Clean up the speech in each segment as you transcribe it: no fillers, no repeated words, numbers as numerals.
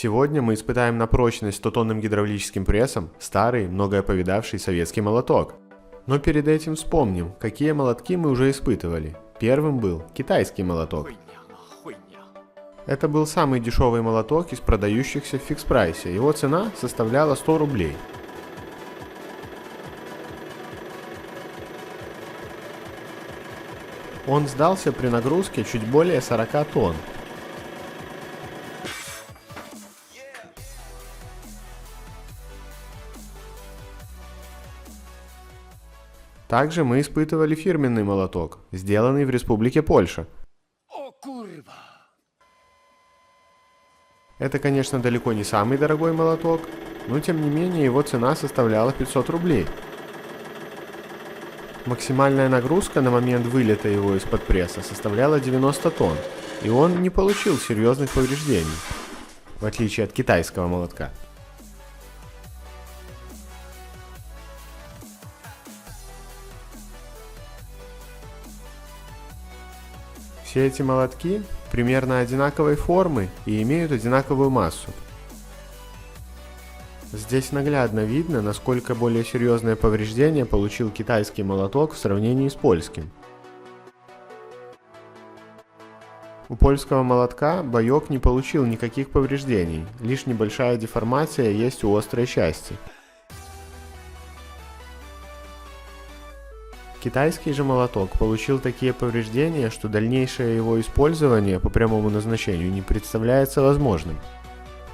Сегодня мы испытаем на прочность 100-тонным гидравлическим прессом старый, многое повидавший советский молоток. Но перед этим вспомним, какие молотки мы уже испытывали. Первым был китайский молоток. Это был самый дешевый молоток из продающихся в фикс-прайсе. Его цена составляла 100 рублей. Он сдался при нагрузке чуть более 40 тонн. Также мы испытывали фирменный молоток, сделанный в Республике Польша. Это, конечно, далеко не самый дорогой молоток, но тем не менее его цена составляла 500 рублей. Максимальная нагрузка на момент вылета его из-под пресса составляла 90 тонн, и он не получил серьезных повреждений, в отличие от китайского молотка. Все эти молотки примерно одинаковой формы и имеют одинаковую массу. Здесь наглядно видно, насколько более серьезное повреждение получил китайский молоток в сравнении с польским. У польского молотка боек не получил никаких повреждений, лишь небольшая деформация есть у острой части. Китайский же молоток получил такие повреждения, что дальнейшее его использование по прямому назначению не представляется возможным.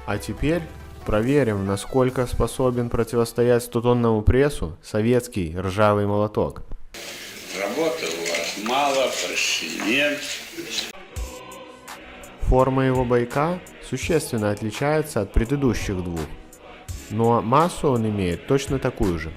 А теперь проверим, насколько способен противостоять 100-тонному прессу советский ржавый молоток. Работы у вас мало, почти нет. Форма его бойка существенно отличается от предыдущих двух, но массу он имеет точно такую же.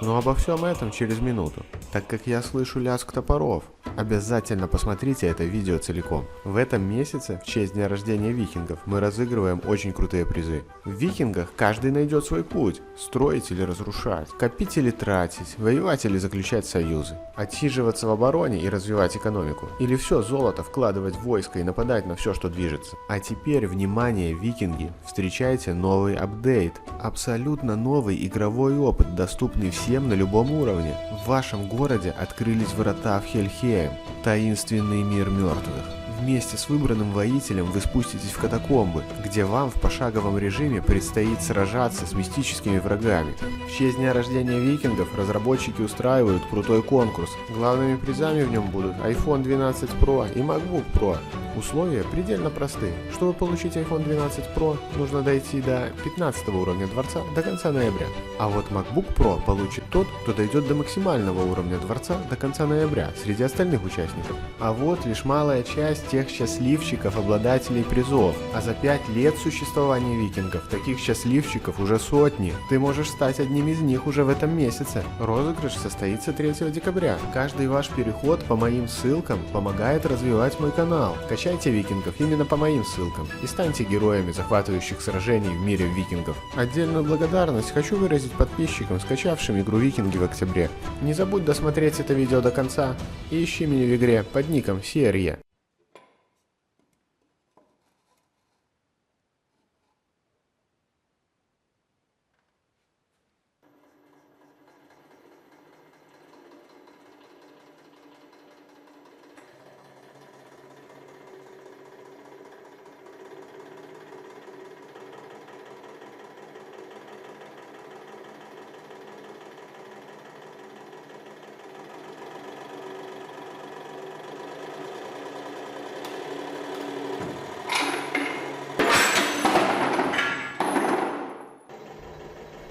Но обо всем этом через минуту, так как я слышу лязг топоров. Обязательно посмотрите это видео целиком. В этом месяце, в честь дня рождения викингов, мы разыгрываем очень крутые призы. В викингах каждый найдет свой путь. Строить или разрушать, копить или тратить, воевать или заключать союзы, отсиживаться в обороне и развивать экономику. Или все золото вкладывать в войско и нападать на все, что движется. А теперь, внимание, викинги, встречайте новый апдейт. Абсолютно новый игровой опыт, доступный всем на любом уровне. В вашем городе открылись врата в Хельхейм, таинственный мир мертвых. Вместе с выбранным воителем вы спуститесь в катакомбы, где вам в пошаговом режиме предстоит сражаться с мистическими врагами. В честь дня рождения викингов разработчики устраивают крутой конкурс. Главными призами в нем будут iPhone 12 Pro и MacBook Pro. Условия предельно просты. Чтобы получить iPhone 12 Pro, нужно дойти до 15 уровня дворца до конца ноября. А вот MacBook Pro получит тот, кто дойдет до максимального уровня дворца до конца ноября среди остальных участников. А вот лишь малая часть тех счастливчиков, обладателей призов. А за 5 лет существования викингов таких счастливчиков уже сотни. Ты можешь стать одним из них уже в этом месяце. Розыгрыш состоится 3 декабря. Каждый ваш переход по моим ссылкам помогает развивать мой канал. Качайте викингов именно по моим ссылкам и станьте героями захватывающих сражений в мире викингов. Отдельную благодарность хочу выразить подписчикам, скачавшим игру Викинги в октябре. Не забудь досмотреть это видео до конца и ищи меня в игре под ником Серия.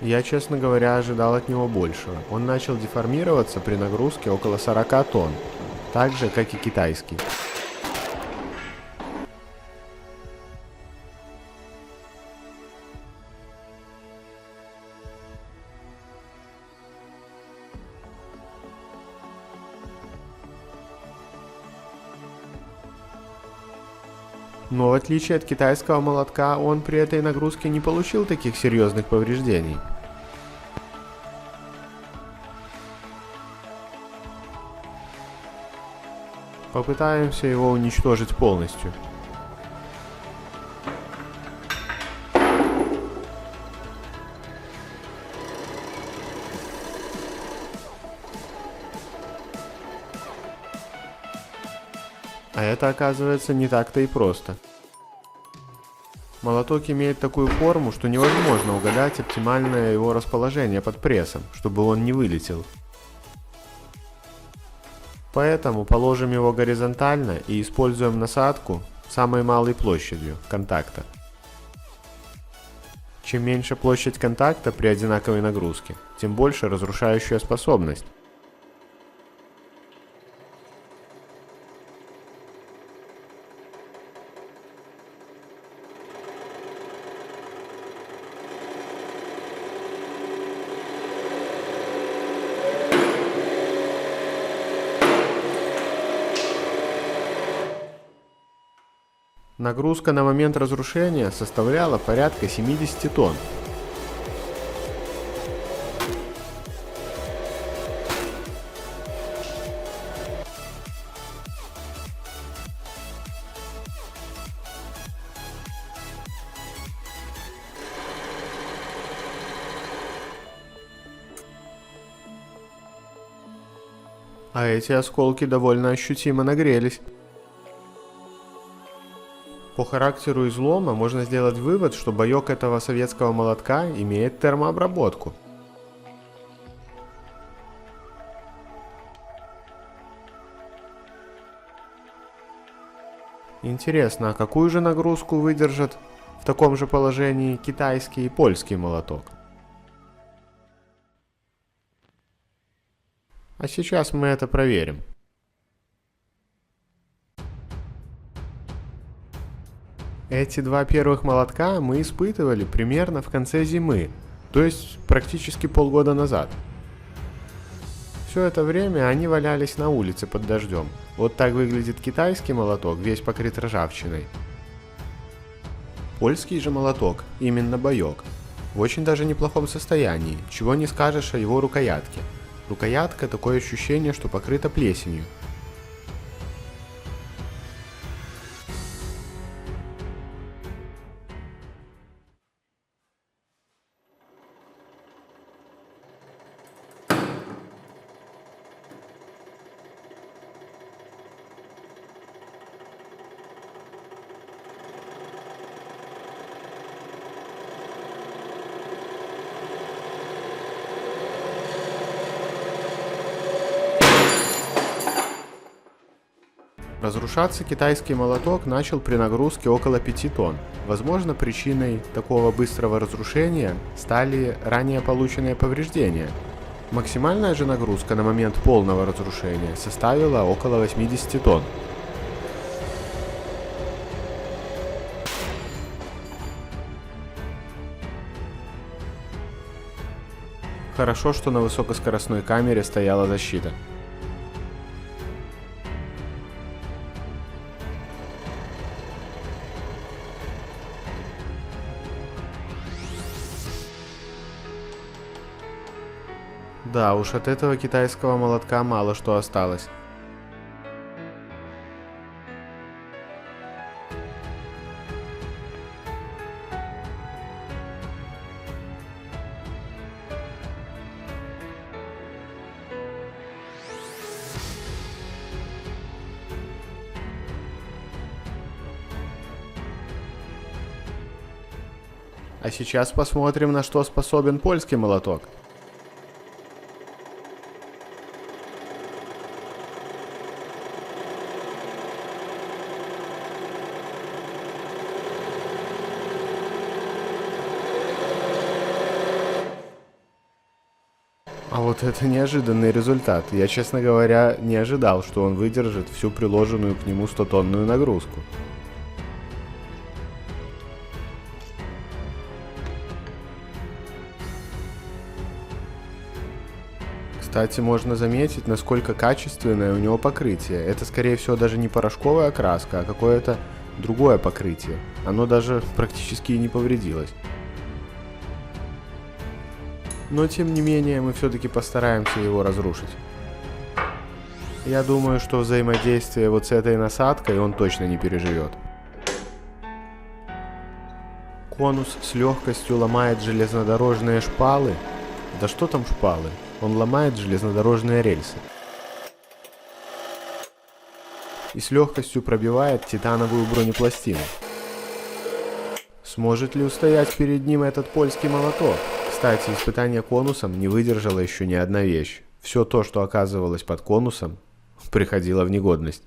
Я, честно говоря, ожидал от него большего. Он начал деформироваться при нагрузке около 40 тонн, так же, как и китайский. Но в отличие от китайского молотка, он при этой нагрузке не получил таких серьезных повреждений. По Попытаемся его уничтожить полностью. А это, оказывается, не так-то и просто. Молоток имеет такую форму, что невозможно угадать оптимальное его расположение под прессом, чтобы он не вылетел. Поэтому положим его горизонтально и используем насадку самой малой площадью контакта. Чем меньше площадь контакта при одинаковой нагрузке, тем больше разрушающая способность. Нагрузка на момент разрушения составляла порядка 70 тонн. А эти осколки довольно ощутимо нагрелись. По характеру излома можно сделать вывод, что боек этого советского молотка имеет термообработку. Интересно, а какую же нагрузку выдержат в таком же положении китайский и польский молоток? А сейчас мы это проверим. Эти два первых молотка мы испытывали примерно в конце зимы, то есть практически полгода назад. Все это время они валялись на улице под дождем. Вот так выглядит китайский молоток, весь покрыт ржавчиной. Польский же молоток, именно боек, в очень даже неплохом состоянии, чего не скажешь о его рукоятке. Рукоятка — такое ощущение, что покрыта плесенью. Разрушаться китайский молоток начал при нагрузке около 5 тонн. Возможно, причиной такого быстрого разрушения стали ранее полученные повреждения. Максимальная же нагрузка на момент полного разрушения составила около 80 тонн. Хорошо, что на высокоскоростной камере стояла защита. Да уж, от этого китайского молотка мало что осталось. А сейчас посмотрим, на что способен польский молоток. А вот это неожиданный результат. Я, честно говоря, не ожидал, что он выдержит всю приложенную к нему 100-тонную нагрузку. Кстати, можно заметить, насколько качественное у него покрытие. Это, скорее всего, даже не порошковая краска, а какое-то другое покрытие. Оно даже практически и не повредилось. Но, тем не менее, мы все-таки постараемся его разрушить. Я думаю, что взаимодействие вот с этой насадкой он точно не переживет. Конус с легкостью ломает железнодорожные шпалы. Да что там шпалы? Он ломает железнодорожные рельсы. И с легкостью пробивает титановую бронепластину. Сможет ли устоять перед ним этот польский молоток? Кстати, испытание конусом не выдержала еще ни одна вещь. Все то, что оказывалось под конусом, приходило в негодность.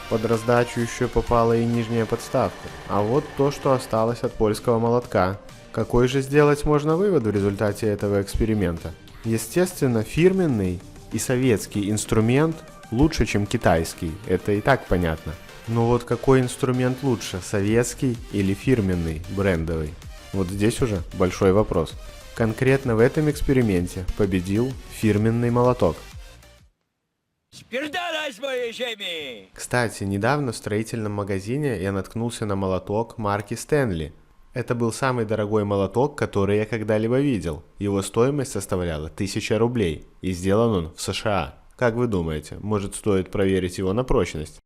Под раздачу еще попала и нижняя подставка. А вот то, что осталось от польского молотка. Какой же сделать можно вывод в результате этого эксперимента? Естественно, фирменный и советский инструмент лучше, чем китайский. Это и так понятно. Но вот какой инструмент лучше, советский или фирменный, брендовый? Вот здесь уже большой вопрос. Конкретно в этом эксперименте победил фирменный молоток. Spierdalaj z mojej ziemi! Кстати, недавно в строительном магазине я наткнулся на молоток марки Стэнли. Это был самый дорогой молоток, который я когда-либо видел. Его стоимость составляла 1000 рублей, и сделан он в США. Как вы думаете, может стоит проверить его на прочность?